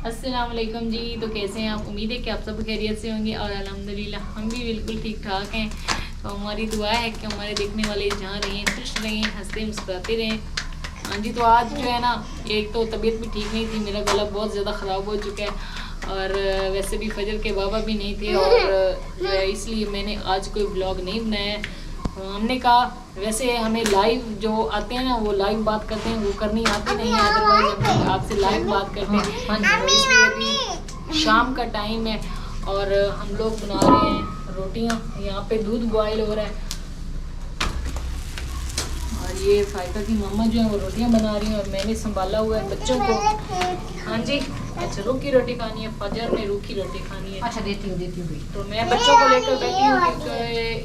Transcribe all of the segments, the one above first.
अस्सलाम वालेकुम जी। तो कैसे हैं आप? उम्मीद है कि आप सब खैरियत से होंगे और अल्हम्दुलिल्लाह हम भी बिल्कुल ठीक ठाक हैं। तो हमारी दुआ है कि हमारे देखने वाले जहाँ रहें, खुश रहें, हंसते मुस्कुराते रहें। हाँ जी, तो आज जो है ना, एक तो तबीयत भी ठीक नहीं थी, मेरा गला बहुत ज़्यादा ख़राब हो चुका है और वैसे भी फजर के बाबा भी नहीं थे और इसलिए मैंने आज कोई व्लॉग नहीं बनाया है। हमने कहा वैसे हमें लाइव जो आते हैं ना, वो लाइव बात करते हैं, वो करनी आती नहीं है, अदरवाइज आपसे लाइव बात करते हैं। तो इसलिए अभी शाम का टाइम है और हम लोग बना रहे हैं रोटियां। यहाँ पे दूध बॉयल हो रहा है और ये फायदा की मम्मा जो है वो रोटियां बना रही हैं और मैंने संभाला हुआ है बच्चों को। हाँ जी, अच्छा रूखी रोटी खानी है, फजर में रूखी रोटी खानी है। अच्छा देती हूँ। तो मैं बच्चों को लेकर बैठी हूँ क्योंकि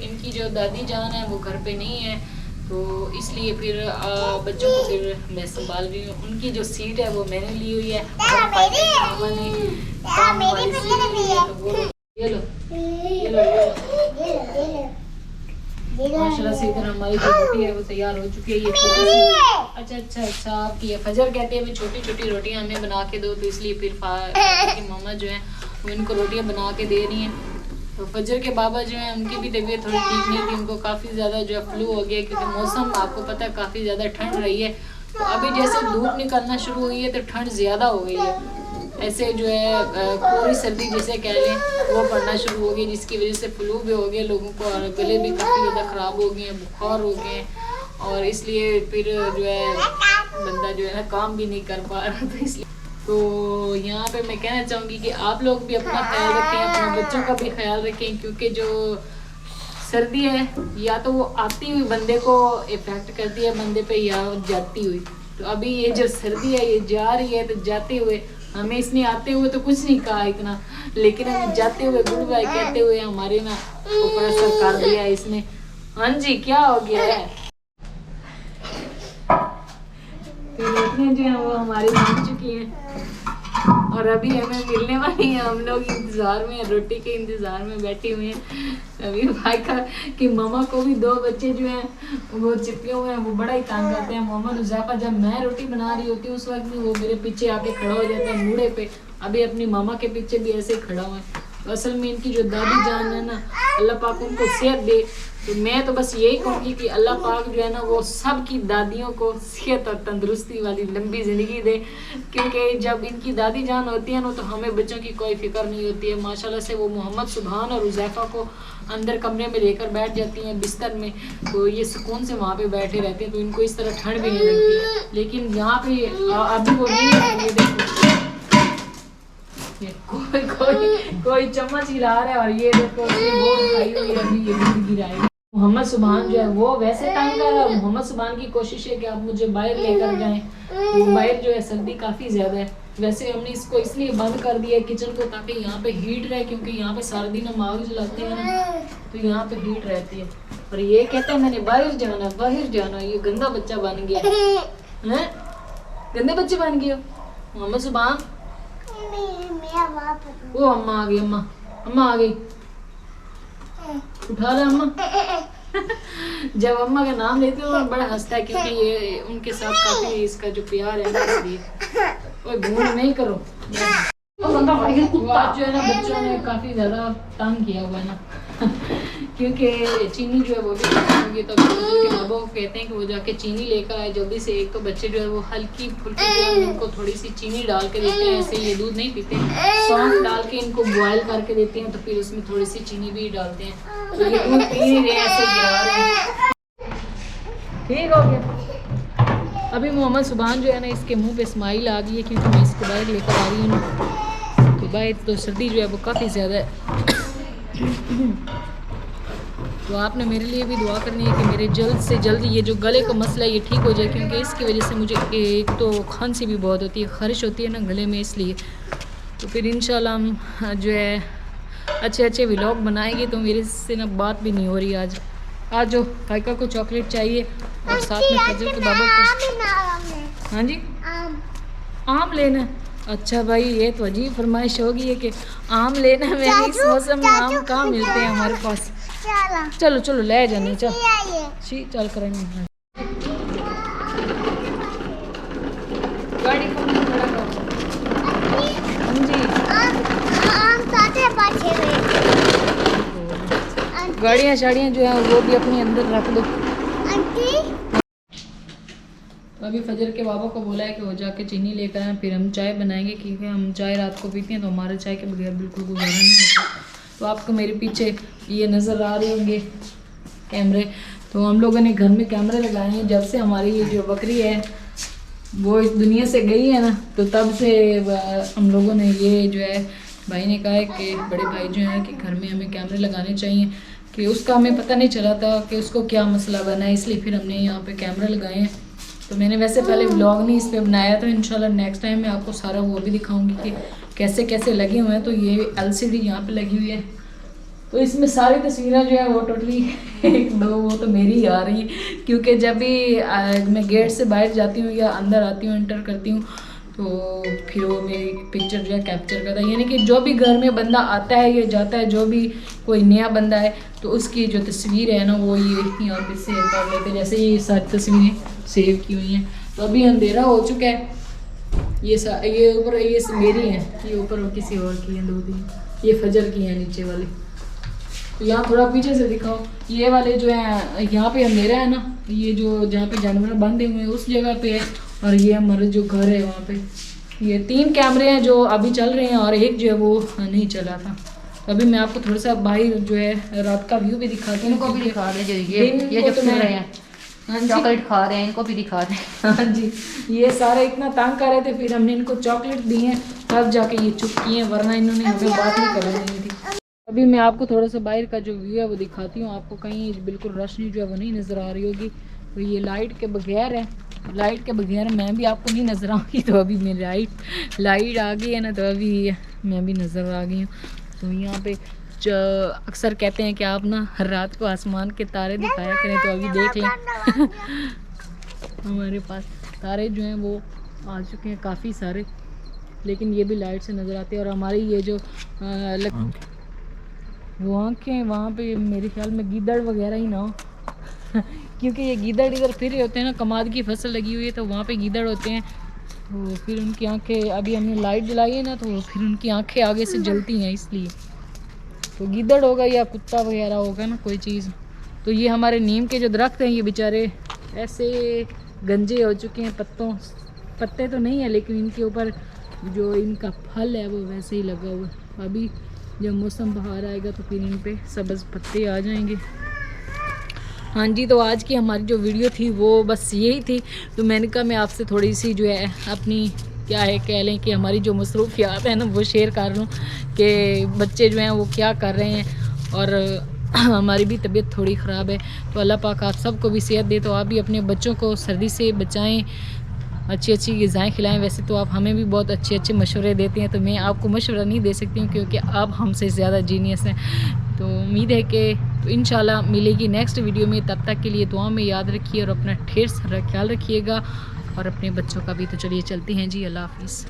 इनकी जो दादी जान है वो घर पे नहीं है, तो इसलिए फिर बच्चों को फिर मैं संभाल रही हूँ। उनकी जो सीट है वो मैंने ली हुई है, मामा ने काम वाली सीट ली है, तो वो ये लो माशाल्लाह से इधर हमारी जो रोटी है वो तैयार हो चुकी है। ये छोटी सी अच्छा आपकी है। फजर कहते हैं छोटी छोटी रोटियां हमें बना के दो, तो इसलिए फिर की मामा जो है वो इनको रोटियां बना के दे रही हैं। तो फजर के बाबा जो है उनकी भी तबीयत थोड़ी ठीक नहीं थी, उनको काफ़ी ज़्यादा जो है फ्लू हो गया क्योंकि मौसम आपको पता है काफ़ी ज़्यादा ठंड रही है। तो अभी जैसे धूप निकलना शुरू हुई है तो ठंड ज़्यादा हो गई है, ऐसे जो है पूरी सर्दी जिसे कह लें वो पड़ना शुरू हो गई, जिसकी वजह से फ्लू भी हो गया लोगों को और गले भी काफ़ी ज़्यादा ख़राब हो गए हैं, बुखार हो गए हैं और इसलिए फिर जो है बंदा जो है ना काम भी नहीं कर पा रहा था। इसलिए तो यहाँ पे मैं कहना चाहूँगी कि आप लोग भी अपना ख्याल रखें, अपने बच्चों का भी ख्याल रखें, क्योंकि जो सर्दी है या तो वो आती हुई बंदे को इफेक्ट करती है बंदे पे या जाती हुई। तो अभी ये जो सर्दी है ये जा रही है, तो जाते हुए हमें इसने आते हुए तो कुछ नहीं कहा इतना, लेकिन हमें जाते हुए गुड बाय कहते हुए हमारे ना ऊपर असर कर दिया है इसने। हाँ जी, क्या हो गया है? तो रोटियां जो है वो हमारी बन चुकी हैं और अभी हमें मिलने वाली है। हम लोग इंतजार में, रोटी के इंतजार में बैठे हुए हैं। अभी भाई का कि मामा को भी दो बच्चे जो हैं वो चिपके हुए हैं, वो बड़ा ही तंग करते हैं। मोहम्मद हुज़ैफा जब मैं रोटी बना रही होती हूँ उस वक्त भी वो मेरे पीछे आके खड़ा हो जाता है मूड़े पे। अभी अपनी मामा के पीछे भी ऐसे ही खड़ा हुआ है। तो असल में इनकी जो दादी जान है ना, अल्लाह पाक उनको सेहत दे। तो मैं तो बस यही कहूँगी कि अल्लाह पाक जो है ना वो सब की दादियों को सेहत और तंदुरुस्ती वाली लंबी ज़िंदगी दे, क्योंकि जब इनकी दादी जान होती है ना तो हमें बच्चों की कोई फिक्र नहीं होती है। माशाल्लाह से वो मोहम्मद सुभान और हुज़ैफा को अंदर कमरे में लेकर बैठ जाती हैं बिस्तर में, तो ये सुकून से वहाँ पे बैठे रहते हैं, तो इनको इस तरह ठंड भी नहीं लगती है। लेकिन यहाँ पे अभी वो नहीं है, ये देखो कोई चम्मच हिला रहा है और ये देखो मोहम्मद सुभान जो है वो वैसे तंग कर रहा है। मोहम्मद सुभान की कोशिश है कि आप मुझे बाहर लेकर जाएं, तो बाहर जो है सर्दी काफ़ी ज़्यादा है। वैसे हमने इसको इसलिए बंद कर दिया है किचन को, ताकि यहाँ पे हीट रहे, क्योंकि यहाँ पे सारा दिन हम आग जलाते हैं ना, तो यहाँ पे हीट रहती है। और ये कहता है मैंने बाहर जाना। ये गंदा बच्चा बन गया है, गंदे बच्चे बन गए मोहम्मद सुभान। वो अम्मा आ गई, अम्मा आ गई, उठा ले अम्मा। जब अम्मा का नाम लेते हो बड़ा हंसता है, क्योंकि ये उनके साथ काफी इसका जो प्यार है ना, इसलिए कोई भूल नहीं करो। आज जो है ना बच्चों ने काफी ज्यादा तंग किया हुआ है ना, क्योंकि चीनी जो है वो भी खत्म होगी, तो के बाबा को कहते हैं कि वो जाके चीनी लेकर आए जल्दी से। एक तो बच्चे जो है वो हल्की फुल्की जो है उनको थोड़ी सी चीनी डाल के देते हैं, ऐसे ये दूध नहीं पीते, सौंफ डाल के इनको बॉयल करके देते हैं, तो फिर उसमें थोड़ी सी चीनी भी डालते हैं, तो ये दूध पी नहीं रहे, ऐसे गिरा रहे हैं। ठीक हो गया। अभी मोहम्मद सुभान जो है ना इसके मुँह पे स्माइल आ गई है, क्योंकि मैं इसको बाहर लेकर आ रही हूँ ना, तो बाहर तो सर्दी जो है वो काफ़ी ज़्यादा है। तो आपने मेरे लिए भी दुआ करनी है कि मेरे जल्द से जल्द ये जो गले का मसला है ये ठीक हो जाए, क्योंकि इसकी वजह से मुझे एक तो खांसी भी बहुत होती है, ख़ारिश होती है ना गले में, इसलिए। तो फिर इंशाल्लाह हम जो है अच्छे व्लॉग बनाएंगे। तो मेरे से ना बात भी नहीं हो रही आज जो फाइका को चॉकलेट चाहिए और साथ में फजल के बाबा को। हाँ जी, आम लेना। अच्छा भाई, ये तो अजीब फरमाइश होगी है कि आम लेना है। मैंने इस मौसम में आम कहाँ मिलते हैं हमारे पास। चलो चलो ले जाने चल चल करेंगे। गाड़ी को खड़ा करो। गाड़ियाँ शाड़ियाँ जो है वो भी अपने अंदर रख दो। अभी फजर के बाबा को बोला है कि वो जाके चीनी लेकर आए, फिर हम चाय बनाएंगे, क्योंकि हम चाय रात को पीते हैं तो हमारे चाय के बगैर बिल्कुल गुजारा नहीं होता। तो आपको मेरे पीछे ये नज़र आ रहे होंगे कैमरे, तो हम लोगों ने घर में कैमरे लगाए हैं जब से हमारी ये जो बकरी है वो इस दुनिया से गई है ना, तो तब से हम लोगों ने ये जो है भाई ने कहा है कि बड़े भाई जो हैं कि घर में हमें कैमरे लगाने चाहिए, कि उसका हमें पता नहीं चला था कि उसको क्या मसला बना है, इसलिए फिर हमने यहाँ पे कैमरा लगाए हैं। तो मैंने वैसे पहले व्लॉग नहीं इस पर बनाया, तो इंशाल्लाह नेक्स्ट टाइम मैं आपको सारा वो भी दिखाऊंगी कि कैसे कैसे लगे हुए हैं। तो ये LCD यहाँ पे लगी हुई है, तो इसमें सारी तस्वीरें जो है वो टोटली एक दो वो तो मेरी ही आ रही हैं, क्योंकि जब भी मैं गेट से बाहर जाती हूँ या अंदर आती हूँ एंटर करती हूँ तो फिर वो मेरी पिक्चर जो है कैप्चर करता है। यानी कि जो भी घर में बंदा आता है या जाता है, जो भी कोई नया बंदा है तो उसकी जो तस्वीर है ना वो ये यहाँ पे सेव कर लेते हैं। जैसे ये सारी तस्वीरें सेव की हुई हैं। तो अभी अंधेरा हो चुका है, ये ऊपर ये मेरी हैं, ये ऊपर किसी और की हैं, 2-3 ये फजर की हैं नीचे वाली। तो यहाँ थोड़ा पीछे से दिखाओ, ये वाले जो है यहाँ पे अंधेरा है ना, ये जो जहाँ पे जानवर बांधे हुए हैं उस जगह पे है, और ये हमारा जो घर है वहाँ पे। ये 3 कैमरे हैं जो अभी चल रहे हैं और एक जो है वो नहीं चला था। तो अभी मैं आपको थोड़ा सा बाहर जो है रात का व्यू भी दिखाती हूँ। इनको भी दिखा दें, ये जो सुन रहे हैं, हाँ चॉकलेट खा रहे हैं, इनको भी दिखा दें। हाँ जी, ये सारे इतना तंग कर रहे थे, फिर हमने इनको चॉकलेट दी हैं तब जाके ये चुप किए हैं, वरना इन्होंने हमें बात नहीं करने दी थी। अभी मैं आपको थोड़ा सा बाहर का जो व्यू है वो दिखाती हूँ। आपको कहीं बिल्कुल रोशनी जो है वो नहीं नज़र आ रही होगी, तो ये लाइट के बगैर है, लाइट के बगैर मैं भी आपको नहीं नज़र आऊँगी। तो अभी मेरी लाइट आ गई है ना, तो अभी मैं भी नज़र आ गई हूँ। तो यहाँ पे अक्सर कहते हैं कि आप ना हर रात को आसमान के तारे दिखाया करें, तो अभी देख लें हमारे पास तारे जो हैं वो आ चुके हैं काफ़ी सारे, लेकिन ये भी लाइट से नज़र आते हैं। और हमारी ये जो वो आँखें वहाँ पे मेरे ख्याल में गीदड़ वगैरह ही ना हो क्योंकि ये गीदड़ इधर फिर रहे होते हैं ना, कमाद की फसल लगी हुई है तो वहाँ पे गीदड़ होते हैं, तो फिर उनकी आंखें, अभी हमने लाइट जलाई है ना तो फिर उनकी आंखें आगे से जलती हैं, इसलिए। तो गीदड़ होगा या कुत्ता वगैरह होगा ना कोई चीज़। तो ये हमारे नीम के जो दरख्त हैं ये बेचारे ऐसे गंजे हो चुके हैं, पत्ते तो नहीं है लेकिन इनके ऊपर जो इनका फल है वो वैसे ही लगा हुआ है। अभी जब मौसम बाहर आएगा तो फिर इन पे सब्ज़ पत्ते आ जाएंगे। हाँ जी, तो आज की हमारी जो वीडियो थी वो बस यही थी। तो मैंने कहा मैं आपसे थोड़ी सी जो है अपनी क्या है कह लें कि हमारी जो मसरूफियात है ना वो शेयर कर लूँ कि बच्चे जो हैं वो क्या कर रहे हैं, और हमारी भी तबीयत थोड़ी ख़राब है। तो अल्लाह पाक आप सबको भी सेहत दे, तो आप भी अपने बच्चों को सर्दी से बचाएं, अच्छी अच्छी ग़िज़ाएँ खिलाएं। वैसे तो आप हमें भी बहुत अच्छे अच्छे मशवरे देते हैं, तो मैं आपको मशवरा नहीं दे सकती हूँ क्योंकि आप हमसे ज़्यादा जीनियस हैं। तो उम्मीद है कि तो इंशाल्लाह मिलेगी नेक्स्ट वीडियो में। तब तक के लिए दुआ में याद रखिए और अपना ढेर सारा ख्याल रखिएगा, और अपने बच्चों का भी। तो चलिए चलते हैं जी, अल्लाह हाफ़िज़।